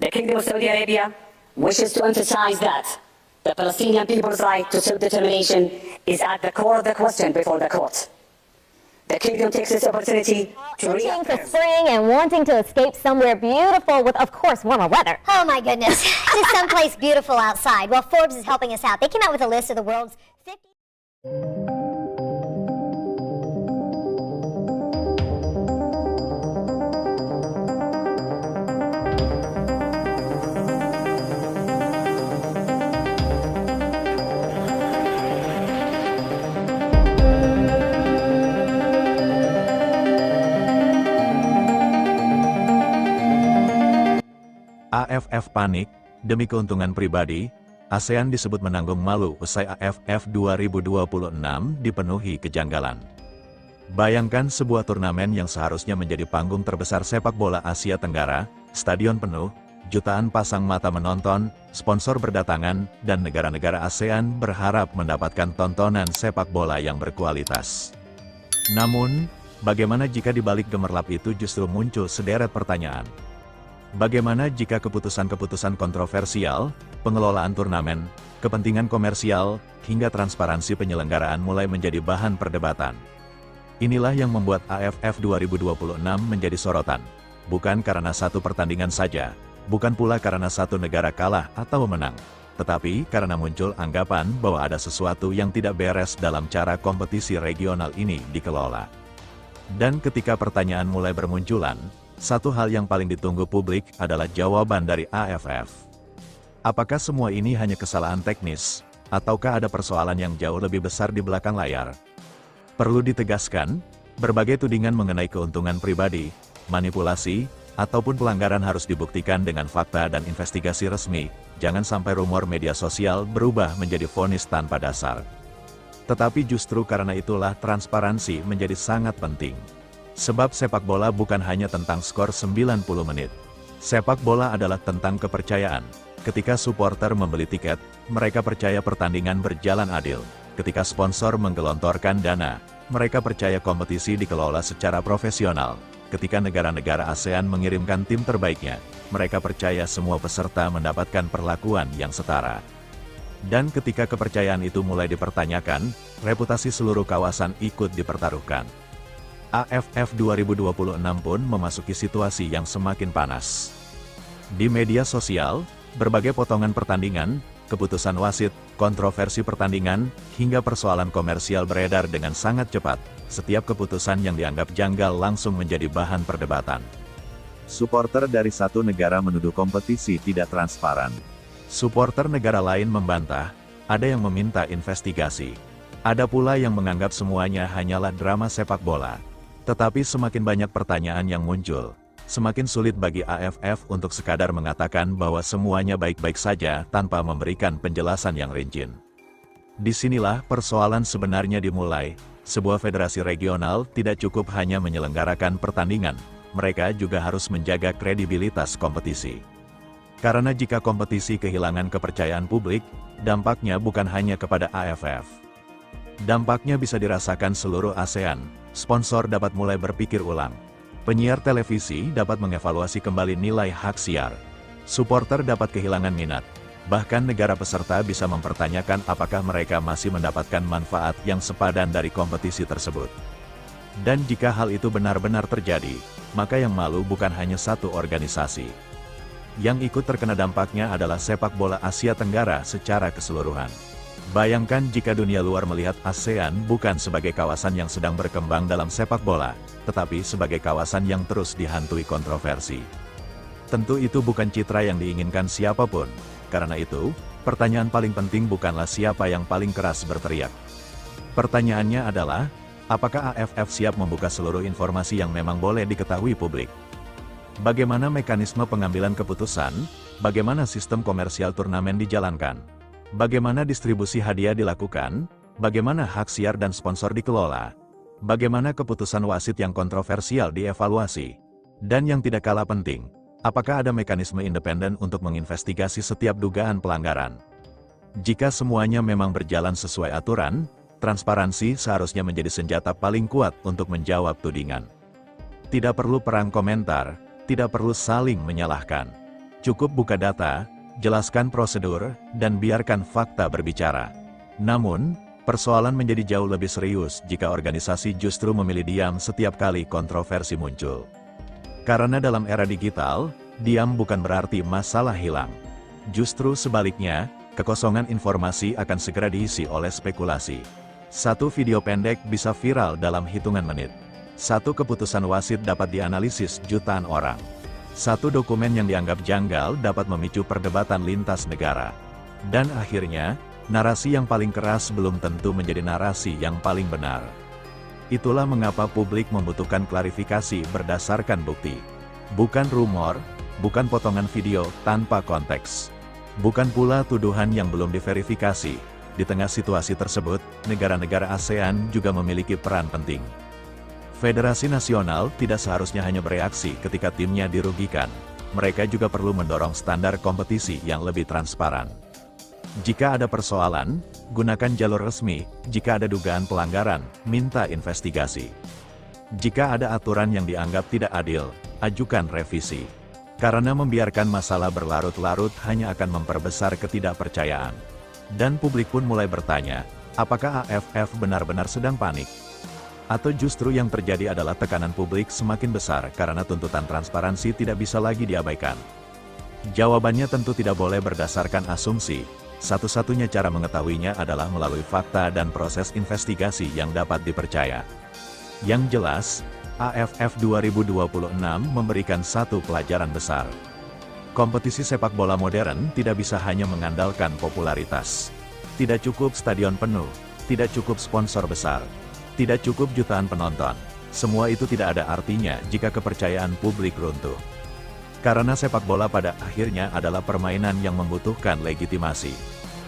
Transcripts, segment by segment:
The Kingdom of Saudi Arabia wishes to emphasize that the Palestinian people's right to self-determination is at the core of the question before the court. The Kingdom takes this opportunity to Itching for spring and wanting to escape somewhere beautiful with, of course, warmer weather. Oh my goodness, just someplace beautiful outside. Well, Forbes is helping us out. They came out with a list of the world's 50... AFF panik, demi keuntungan pribadi, ASEAN disebut menanggung malu usai AFF 2026 dipenuhi kejanggalan. Bayangkan sebuah turnamen yang seharusnya menjadi panggung terbesar sepak bola Asia Tenggara, stadion penuh, jutaan pasang mata menonton, sponsor berdatangan, dan negara-negara ASEAN berharap mendapatkan tontonan sepak bola yang berkualitas. Namun, bagaimana jika di balik gemerlap itu justru muncul sederet pertanyaan? Bagaimana jika keputusan-keputusan kontroversial, pengelolaan turnamen, kepentingan komersial, hingga transparansi penyelenggaraan mulai menjadi bahan perdebatan? Inilah yang membuat AFF 2026 menjadi sorotan. Bukan karena satu pertandingan saja, bukan pula karena satu negara kalah atau menang, tetapi karena muncul anggapan bahwa ada sesuatu yang tidak beres dalam cara kompetisi regional ini dikelola. Dan ketika pertanyaan mulai bermunculan, satu hal yang paling ditunggu publik adalah jawaban dari AFF. Apakah semua ini hanya kesalahan teknis, ataukah ada persoalan yang jauh lebih besar di belakang layar? Perlu ditegaskan, berbagai tudingan mengenai keuntungan pribadi, manipulasi, ataupun pelanggaran harus dibuktikan dengan fakta dan investigasi resmi. Jangan sampai rumor media sosial berubah menjadi vonis tanpa dasar. Tetapi justru karena itulah transparansi menjadi sangat penting. Sebab sepak bola bukan hanya tentang skor 90 menit. Sepak bola adalah tentang kepercayaan. Ketika supporter membeli tiket, mereka percaya pertandingan berjalan adil. Ketika sponsor menggelontorkan dana, mereka percaya kompetisi dikelola secara profesional. Ketika negara-negara ASEAN mengirimkan tim terbaiknya, mereka percaya semua peserta mendapatkan perlakuan yang setara. Dan ketika kepercayaan itu mulai dipertanyakan, reputasi seluruh kawasan ikut dipertaruhkan. AFF 2026 pun memasuki situasi yang semakin panas. Di media sosial, berbagai potongan pertandingan, keputusan wasit, kontroversi pertandingan, hingga persoalan komersial beredar dengan sangat cepat. Setiap keputusan yang dianggap janggal langsung menjadi bahan perdebatan. Supporter dari satu negara menuduh kompetisi tidak transparan. Supporter negara lain membantah, ada yang meminta investigasi. Ada pula yang menganggap semuanya hanyalah drama sepak bola. Tetapi semakin banyak pertanyaan yang muncul, semakin sulit bagi AFF untuk sekadar mengatakan bahwa semuanya baik-baik saja tanpa memberikan penjelasan yang rinci. Disinilah persoalan sebenarnya dimulai. Sebuah federasi regional tidak cukup hanya menyelenggarakan pertandingan, mereka juga harus menjaga kredibilitas kompetisi. Karena jika kompetisi kehilangan kepercayaan publik, dampaknya bukan hanya kepada AFF. Dampaknya bisa dirasakan seluruh ASEAN. Sponsor dapat mulai berpikir ulang. Penyiar televisi dapat mengevaluasi kembali nilai hak siar. Supporter dapat kehilangan minat. Bahkan negara peserta bisa mempertanyakan apakah mereka masih mendapatkan manfaat yang sepadan dari kompetisi tersebut. Dan jika hal itu benar-benar terjadi, maka yang malu bukan hanya satu organisasi. Yang ikut terkena dampaknya adalah sepak bola Asia Tenggara secara keseluruhan. Bayangkan jika dunia luar melihat ASEAN bukan sebagai kawasan yang sedang berkembang dalam sepak bola, tetapi sebagai kawasan yang terus dihantui kontroversi. Tentu itu bukan citra yang diinginkan siapapun. Karena itu, pertanyaan paling penting bukanlah siapa yang paling keras berteriak. Pertanyaannya adalah, apakah AFF siap membuka seluruh informasi yang memang boleh diketahui publik? Bagaimana mekanisme pengambilan keputusan? Bagaimana sistem komersial turnamen dijalankan? Bagaimana distribusi hadiah dilakukan? Bagaimana hak siar dan sponsor dikelola? Bagaimana keputusan wasit yang kontroversial dievaluasi? Dan yang tidak kalah penting, apakah ada mekanisme independen untuk menginvestigasi setiap dugaan pelanggaran? Jika semuanya memang berjalan sesuai aturan, transparansi seharusnya menjadi senjata paling kuat untuk menjawab tudingan. Tidak perlu perang komentar, tidak perlu saling menyalahkan. Cukup buka data, jelaskan prosedur, dan biarkan fakta berbicara. Namun, persoalan menjadi jauh lebih serius jika organisasi justru memilih diam setiap kali kontroversi muncul. Karena dalam era digital, diam bukan berarti masalah hilang. Justru sebaliknya, kekosongan informasi akan segera diisi oleh spekulasi. Satu video pendek bisa viral dalam hitungan menit. Satu keputusan wasit dapat dianalisis jutaan orang. Satu dokumen yang dianggap janggal dapat memicu perdebatan lintas negara. Dan akhirnya, narasi yang paling keras belum tentu menjadi narasi yang paling benar. Itulah mengapa publik membutuhkan klarifikasi berdasarkan bukti. Bukan rumor, bukan potongan video tanpa konteks. Bukan pula tuduhan yang belum diverifikasi. Di tengah situasi tersebut, negara-negara ASEAN juga memiliki peran penting. Federasi nasional tidak seharusnya hanya bereaksi ketika timnya dirugikan. Mereka juga perlu mendorong standar kompetisi yang lebih transparan. Jika ada persoalan, gunakan jalur resmi. Jika ada dugaan pelanggaran, minta investigasi. Jika ada aturan yang dianggap tidak adil, ajukan revisi. Karena membiarkan masalah berlarut-larut hanya akan memperbesar ketidakpercayaan. Dan publik pun mulai bertanya, apakah AFF benar-benar sedang panik? Atau justru yang terjadi adalah tekanan publik semakin besar karena tuntutan transparansi tidak bisa lagi diabaikan? Jawabannya tentu tidak boleh berdasarkan asumsi. Satu-satunya cara mengetahuinya adalah melalui fakta dan proses investigasi yang dapat dipercaya. Yang jelas, AFF 2026 memberikan satu pelajaran besar. Kompetisi sepak bola modern tidak bisa hanya mengandalkan popularitas. Tidak cukup stadion penuh, tidak cukup sponsor besar, tidak cukup jutaan penonton. Semua itu tidak ada artinya jika kepercayaan publik runtuh. Karena sepak bola pada akhirnya adalah permainan yang membutuhkan legitimasi.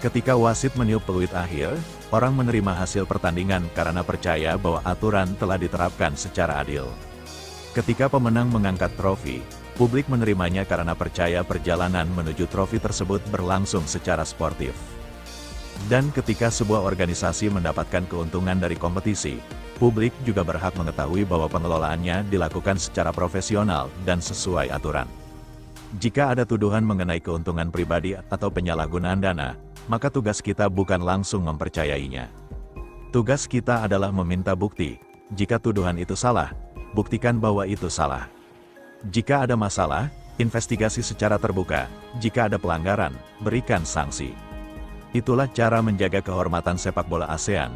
Ketika wasit meniup peluit akhir, orang menerima hasil pertandingan karena percaya bahwa aturan telah diterapkan secara adil. Ketika pemenang mengangkat trofi, publik menerimanya karena percaya perjalanan menuju trofi tersebut berlangsung secara sportif. Dan ketika sebuah organisasi mendapatkan keuntungan dari kompetisi, publik juga berhak mengetahui bahwa pengelolaannya dilakukan secara profesional dan sesuai aturan. Jika ada tuduhan mengenai keuntungan pribadi atau penyalahgunaan dana, maka tugas kita bukan langsung mempercayainya. Tugas kita adalah meminta bukti. Jika tuduhan itu salah, buktikan bahwa itu salah. Jika ada masalah, investigasi secara terbuka. Jika ada pelanggaran, berikan sanksi. Itulah cara menjaga kehormatan sepak bola ASEAN.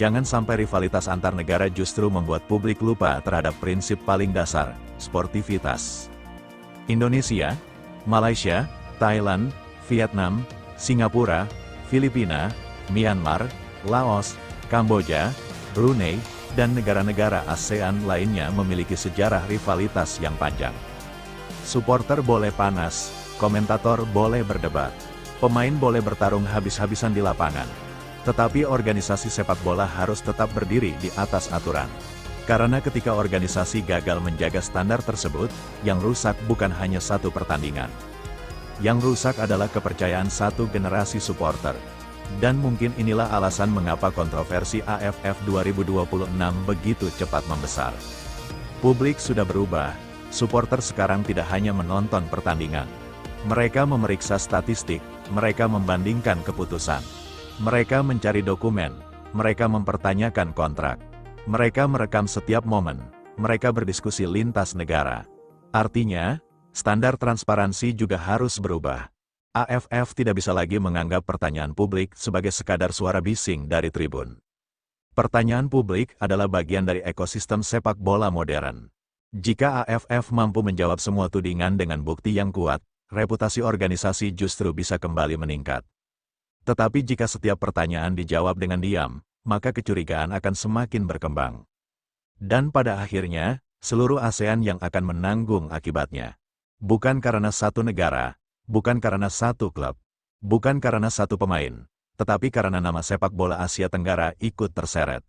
Jangan sampai rivalitas antar negara justru membuat publik lupa terhadap prinsip paling dasar, sportivitas. Indonesia, Malaysia, Thailand, Vietnam, Singapura, Filipina, Myanmar, Laos, Kamboja, Brunei, dan negara-negara ASEAN lainnya memiliki sejarah rivalitas yang panjang. Supporter boleh panas, komentator boleh berdebat, pemain boleh bertarung habis-habisan di lapangan. Tetapi organisasi sepak bola harus tetap berdiri di atas aturan. Karena ketika organisasi gagal menjaga standar tersebut, yang rusak bukan hanya satu pertandingan. Yang rusak adalah kepercayaan satu generasi supporter. Dan mungkin inilah alasan mengapa kontroversi AFF 2026 begitu cepat membesar. Publik sudah berubah, supporter sekarang tidak hanya menonton pertandingan. Mereka memeriksa statistik, mereka membandingkan keputusan. Mereka mencari dokumen, mereka mempertanyakan kontrak. Mereka merekam setiap momen, mereka berdiskusi lintas negara. Artinya, standar transparansi juga harus berubah. AFF tidak bisa lagi menganggap pertanyaan publik sebagai sekadar suara bising dari tribun. Pertanyaan publik adalah bagian dari ekosistem sepak bola modern. Jika AFF mampu menjawab semua tudingan dengan bukti yang kuat, reputasi organisasi justru bisa kembali meningkat. Tetapi jika setiap pertanyaan dijawab dengan diam, maka kecurigaan akan semakin berkembang. Dan pada akhirnya, seluruh ASEAN yang akan menanggung akibatnya. Bukan karena satu negara, bukan karena satu klub, bukan karena satu pemain, tetapi karena nama sepak bola Asia Tenggara ikut terseret.